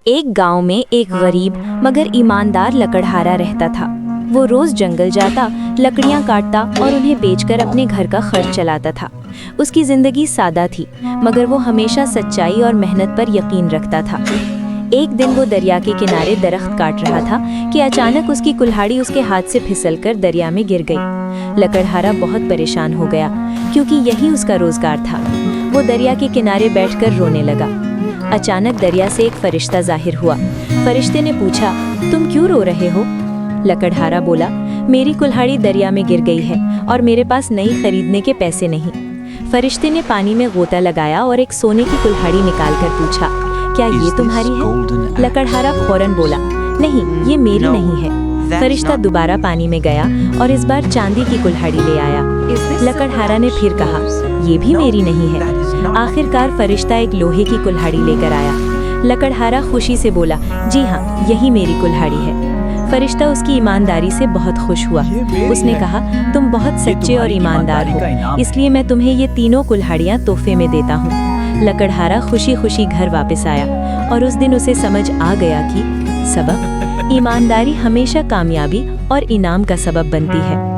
एक गांव में एक गरीब मगर ईमानदार लकड़हारा रहता था। वो रोज जंगल जाता, लकड़ियां काटता और उन्हें बेचकर अपने घर का खर्च चलाता था। उसकी जिंदगी सादा थी, मगर वो हमेशा सच्चाई और मेहनत पर यकीन रखता था। एक दिन वो दरिया के किनारे दरख्त काट रहा था कि अचानक उसकी कुल्हाड़ी उसके हाथ से फिसलकर दरिया में गिर गई। लकड़हारा बहुत परेशान हो गया, क्योंकि यही उसका रोजगार था। वो दरिया के किनारे बैठकर रोने लगा। अचानक दरिया से एक फरिश्ता जाहिर हुआ। फरिश्ते ने पूछा, तुम क्यों रो रहे हो? लकड़हारा बोला, मेरी कुल्हाड़ी दरिया में गिर गई है और मेरे पास नई खरीदने के पैसे नहीं। फरिश्ते ने पानी में गोता लगाया और एक सोने की कुल्हाड़ी निकालकर पूछा, क्या ये तुम्हारी है? लकड़हारा फौरन बोला, नहीं, ये मेरी नहीं है। फरिश्ता दोबारा पानी में गया और इस बार चांदी की कुल्हाड़ी ले आया। लकड़हारा ने फिर कहा, ये भी मेरी नहीं है। आखिरकार फरिश्ता एक लोहे की कुल्हाड़ी लेकर आया। लकड़हारा खुशी से बोला, जी हाँ, यही मेरी कुल्हाड़ी है। फरिश्ता उसकी ईमानदारी से बहुत खुश हुआ। उसने कहा, तुम बहुत सच्चे और ईमानदार हो, इसलिए मैं तुम्हें ये तीनों कुल्हाड़ियाँ तोहफे में देता हूँ। लकड़हारा खुशी खुशी घर वापस आया और उस दिन उसे समझ आ गया कि सबक, ईमानदारी हमेशा कामयाबी और इनाम का सबब बनती है।